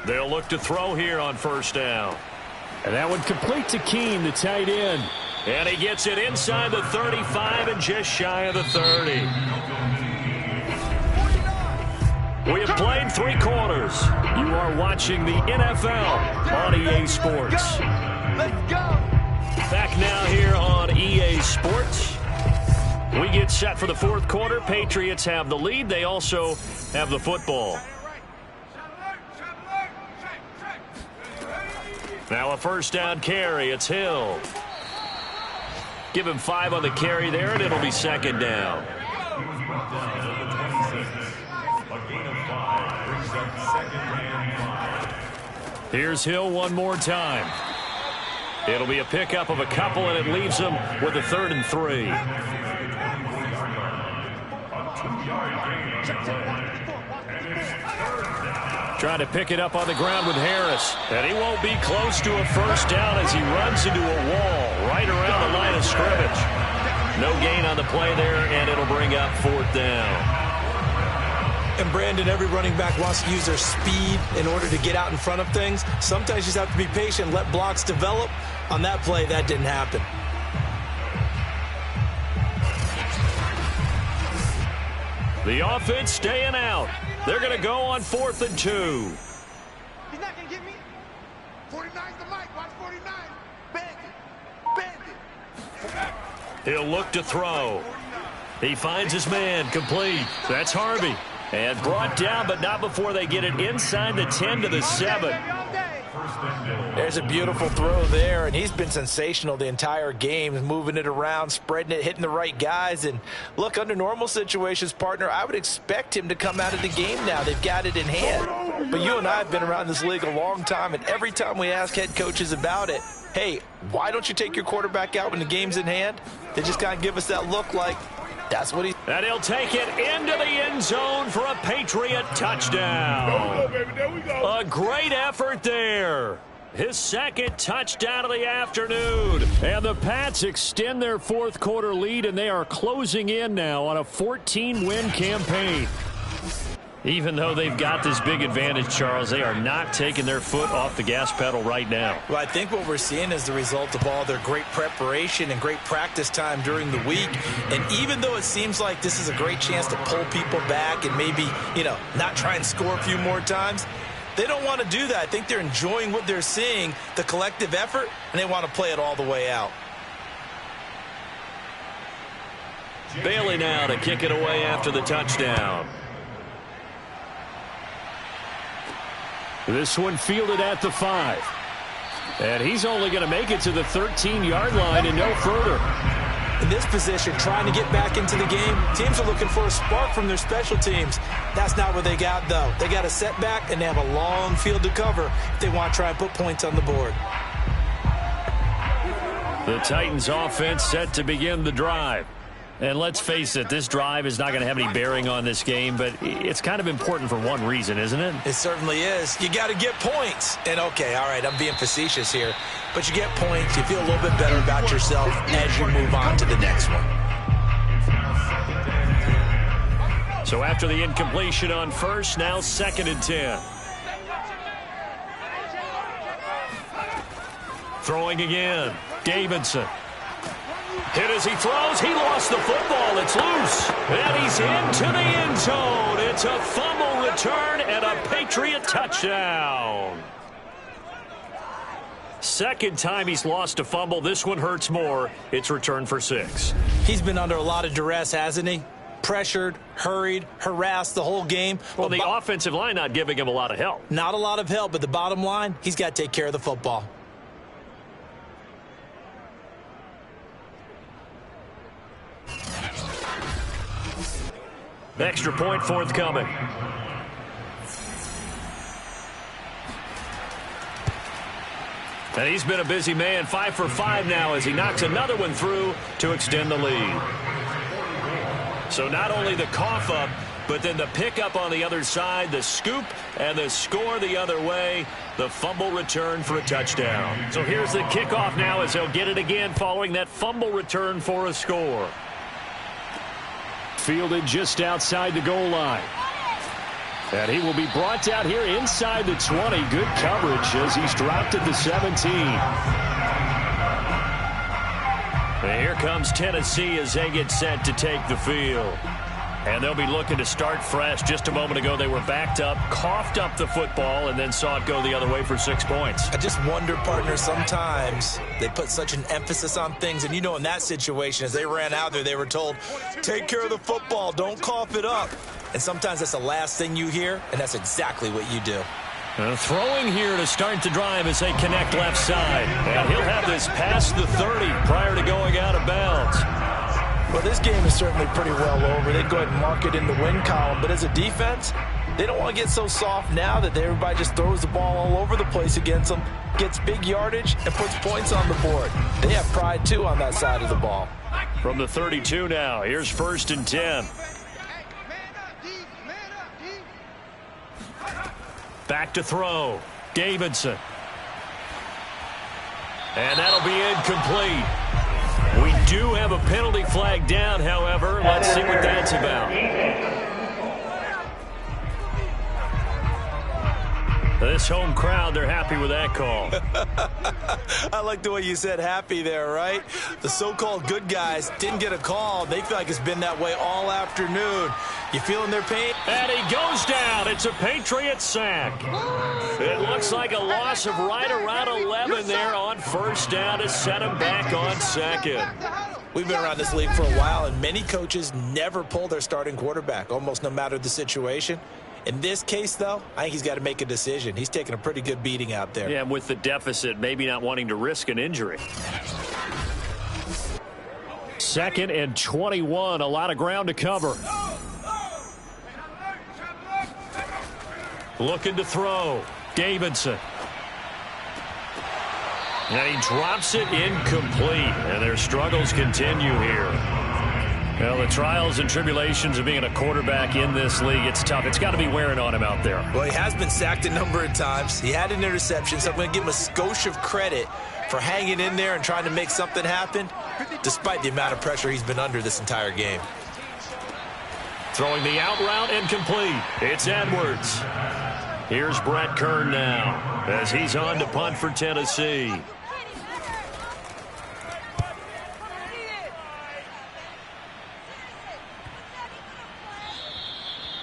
They'll look to throw here on first down. And that one complete to Keene, the tight end. And he gets it inside the 35 and just shy of the 30. We have played 3 quarters. You are watching the NFL on EA Sports. Let's go. Back now here on EA Sports. We get set for the 4th quarter. Patriots have the lead. They also have the football. Now a first down carry. It's Hill. Give him 5 on the carry there, and it'll be second down. Here's Hill one more time. It'll be a pickup of a couple, and it leaves him with a 3rd and 3. Trying to pick it up on the ground with Harris. And he won't be close to a first down as he runs into a wall right around the line of scrimmage. No gain on the play there, and it'll bring up 4th down. And Brandon, every running back wants to use their speed in order to get out in front of things. Sometimes you just have to be patient, let blocks develop. On that play, that didn't happen. The offense staying out. They're going to go on 4th and 2. He's not going to get me. 49's the mic. Watch 49. Bandit. He'll look to throw. He finds his man, complete. That's Harvey. And brought down, but not before they get it inside the 10 to the 7. There's a beautiful throw there, and he's been sensational the entire game, moving it around, spreading it, hitting the right guys. And look, under normal situations, partner, I would expect him to come out of the game now. They've got it in hand. But you and I have been around this league a long time, and every time we ask head coaches about it, hey, why don't you take your quarterback out when the game's in hand? They just kind of give us that look like that's what he... And he'll take it into the end zone for a Patriot touchdown. A great effort there. His 2nd touchdown of the afternoon. And the Pats extend their 4th quarter lead, and they are closing in now on a 14-win campaign. Even though they've got this big advantage, Charles, they are not taking their foot off the gas pedal right now. Well, I think what we're seeing is the result of all their great preparation and great practice time during the week. And even though it seems like this is a great chance to pull people back and maybe, not try and score a few more times, they don't want to do that. I think they're enjoying what they're seeing, the collective effort, and they want to play it all the way out. Bailey now to kick it away after the touchdown. This one fielded at the 5. And he's only going to make it to the 13-yard line and no further. In this position, trying to get back into the game, teams are looking for a spark from their special teams. That's not what they got, though. They got a setback, and they have a long field to cover if they want to try and put points on the board. The Titans offense set to begin the drive. And let's face it, this drive is not going to have any bearing on this game, but it's kind of important for one reason, isn't it? It certainly is. You got to get points. And, okay, all right, I'm being facetious here, but you get points, you feel a little bit better about yourself as you move on to the next one. So after the incompletion on first, now 2nd and 10. Throwing again, Davidson. Hit as he throws. He lost the football. It's loose. And he's into the end zone. It's a fumble return and a Patriot touchdown. 2nd time he's lost a fumble. This one hurts more. It's returned for 6. He's been under a lot of duress, hasn't he? Pressured, hurried, harassed the whole game. Well, the offensive line not giving him a lot of help. Not a lot of help, but the bottom line, he's got to take care of the football. Extra point forthcoming. And he's been a busy man, 5 for 5 now as he knocks another one through to extend the lead. So not only the cough up, but then the pickup on the other side, the scoop, and the score the other way, the fumble return for a touchdown. So here's the kickoff now as they'll get it again following that fumble return for a score. Fielded just outside the goal line. And he will be brought down here inside the 20. Good coverage as he's dropped at the 17. And here comes Tennessee as they get set to take the field. And they'll be looking to start fresh. Just a moment ago, they were backed up, coughed up the football, and then saw it go the other way for 6 points. I just wonder, partner, sometimes they put such an emphasis on things. And, you know, in that situation, as they ran out there, they were told, take care of the football, don't cough it up. And sometimes that's the last thing you hear, and that's exactly what you do. Throwing here to start the drive as they connect left side. And he'll have this past the 30 prior to going out of bounds. Well, this game is certainly pretty well over. They'd go ahead and mark it in the win column. But as a defense, they don't want to get so soft now that everybody just throws the ball all over the place against them, gets big yardage, and puts points on the board. They have pride, too, on that side of the ball. From the 32 now, here's 1st and 10. Back to throw. Davidson. And that'll be incomplete. We do have a penalty flag down, however. Let's see what that's about. This home crowd, they're happy with that call. I like the way you said happy there, right? The so-called good guys didn't get a call. They feel like it's been that way all afternoon. You feeling their pain? And he goes down. It's a Patriot sack. It looks like a loss of right around 11 there on 1st down to set him back on 2nd. We've been around this league for a while, and many coaches never pull their starting quarterback, almost no matter the situation. In this case, though, I think he's got to make a decision. He's taking a pretty good beating out there. Yeah, and with the deficit, maybe not wanting to risk an injury. 2nd and 21, a lot of ground to cover. Looking to throw. Davidson. And he drops it incomplete. And their struggles continue here. Well, the trials and tribulations of being a quarterback in this league, it's tough. It's got to be wearing on him out there. Well, he has been sacked a number of times. He had an interception, so I'm going to give him a skosh of credit for hanging in there and trying to make something happen, despite the amount of pressure he's been under this entire game. Throwing the out route incomplete. It's Edwards. Here's Brett Kern now as he's on to punt for Tennessee.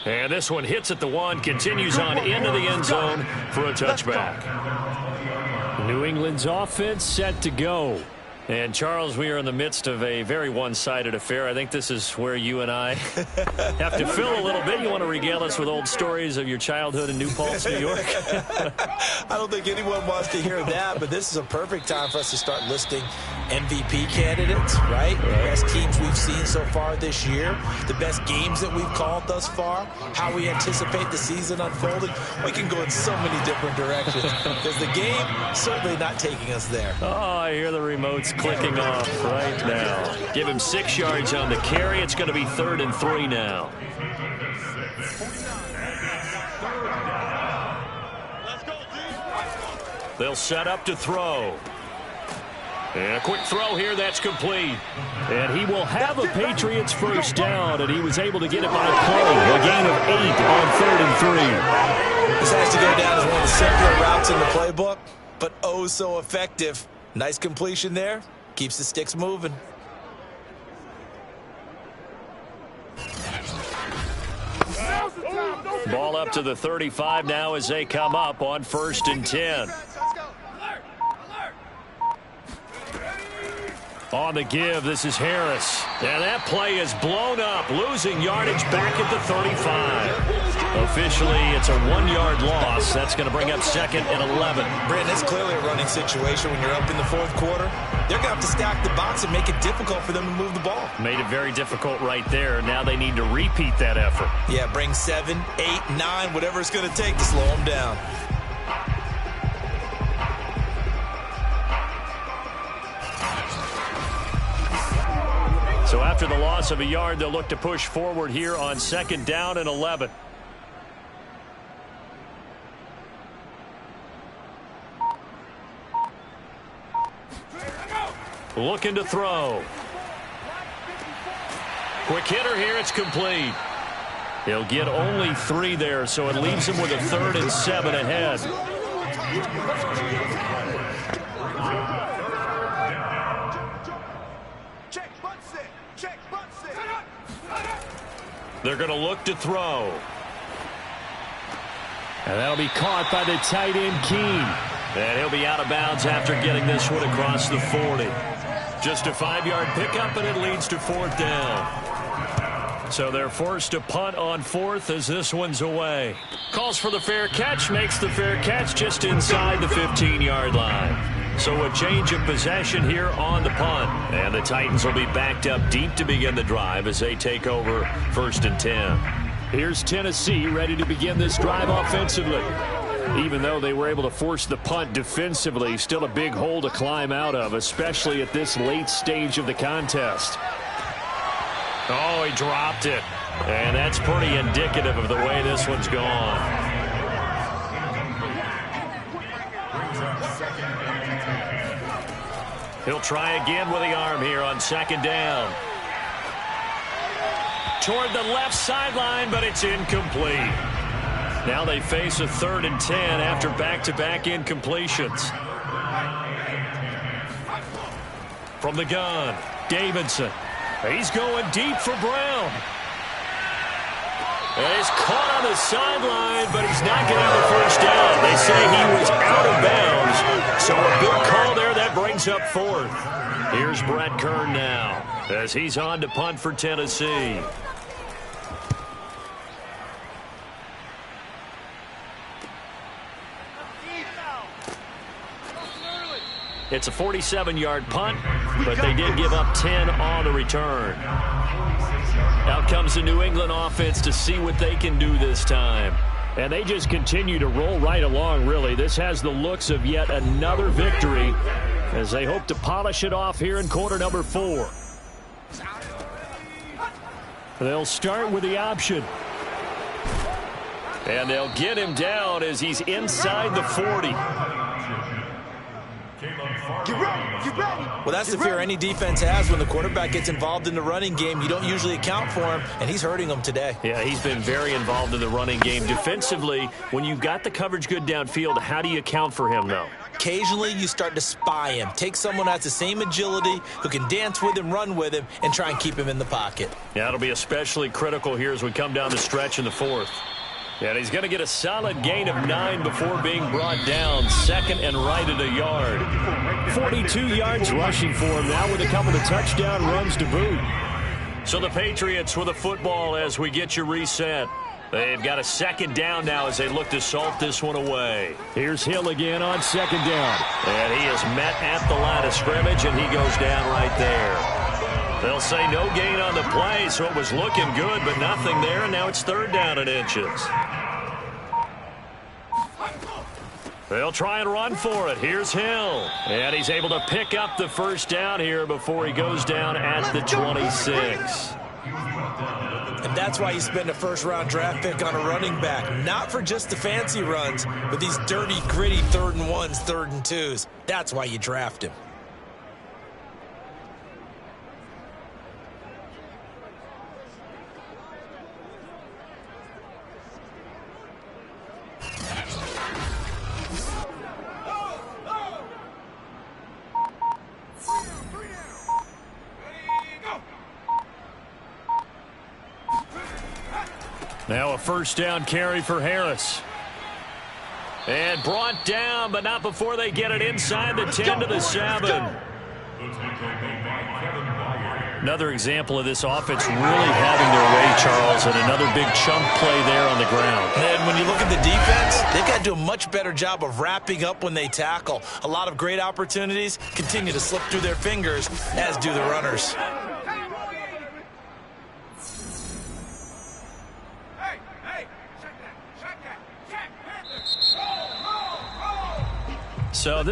And this one hits at the 1, continues on into the end zone for a touchback. New England's offense set to go. And, Charles, we are in the midst of a very one-sided affair. I think this is where you and I have to fill a little bit. You want to regale us with old stories of your childhood in New Paltz, New York? I don't think anyone wants to hear that, but this is a perfect time for us to start listing MVP candidates, right? The best teams we've seen so far this year, the best games that we've called thus far, how we anticipate the season unfolding. We can go in so many different directions because the game certainly not taking us there. Oh, I hear the remotes clicking off right now. Give him 6 yards on the carry. It's going to be 3rd and 3 now. They'll set up to throw. And a quick throw here, that's complete. And he will have a Patriots first down, and he was able to get it by play. A gain of 8 on 3rd and 3. This has to go down as one of the simpler routes in the playbook, but oh so effective. Nice completion there. Keeps the sticks moving. Ball up to the 35 now as they come up on 1st and 10. On the give, this is Harris. And that play is blown up, losing yardage back at the 35. Officially, it's a 1-yard loss. That's going to bring up 2nd and 11. Brandon, it's clearly a running situation when you're up in the 4th quarter. They're going to have to stack the box and make it difficult for them to move the ball. Made it very difficult right there. Now they need to repeat that effort. Yeah, bring 7, 8, 9, whatever it's going to take to slow them down. So after the loss of a yard, they'll look to push forward here on 2nd down and 11. Looking to throw. Quick hitter here. It's complete. He'll get only 3 there, so it leaves him with a 3rd and 7 ahead. They're going to look to throw. And that'll be caught by the tight end, Keene. And he'll be out of bounds after getting this one across the 40. Just a 5-yard pickup, and it leads to 4th down. So they're forced to punt on 4th as this one's away. Calls for the fair catch, makes the fair catch just inside the 15-yard line. So a change of possession here on the punt. And the Titans will be backed up deep to begin the drive as they take over 1st and 10. Here's Tennessee ready to begin this drive offensively. Even though they were able to force the punt defensively, still a big hole to climb out of, especially at this late stage of the contest. Oh, he dropped it. And that's pretty indicative of the way this one's gone. He'll try again with the arm here on 2nd down. Toward the left sideline, but it's incomplete. Now they face a 3rd and 10 after back-to-back incompletions. From the gun, Davidson. He's going deep for Brown. And he's caught on the sideline, but he's not going to have a 1st down. They say he was out of bounds. So a good call there. That brings up 4th. Here's Brett Kern now as he's on to punt for Tennessee. It's a 47-yard punt, but they did give up 10 on the return. Out comes the New England offense to see what they can do this time. And they just continue to roll right along, really. This has the looks of yet another victory as they hope to polish it off here in quarter number 4. They'll start with the option. And they'll get him down as he's inside the 40. Well, that's the fear any defense has when the quarterback gets involved in the running game. You don't usually account for him, and he's hurting them today. Yeah, he's been very involved in the running game. Defensively, when you've got the coverage good downfield, how do you account for him, though? Occasionally, you start to spy him. Take someone who has the same agility, who can dance with him, run with him, and try and keep him in the pocket. Yeah, it'll be especially critical here as we come down the stretch in the 4th. And he's going to get a solid gain of 9 before being brought down. 2nd and right at a yard. 42 yards rushing for him now with a couple of touchdown runs to boot. So the Patriots with a football as we get you reset. They've got a 2nd down now as they look to salt this one away. Here's Hill again on 2nd down. And he is met at the line of scrimmage, and he goes down right there. They'll say no gain on the play, so it was looking good, but nothing there, and now it's 3rd down and inches. They'll try and run for it. Here's Hill. And he's able to pick up the 1st down here before he goes down at the 26. And that's why you spend a 1st-round draft pick on a running back. Not for just the fancy runs, but these dirty, gritty 3rd and 1s, 3rd and 2s. That's why you draft him. Now a 1st down carry for Harris. And brought down, but not before they get it inside the 10 to the 7. Another example of this offense really having their way, Charles, and another big chunk play there on the ground. And when you look at the defense, they've got to do a much better job of wrapping up when they tackle. A lot of great opportunities continue to slip through their fingers, as do the runners. So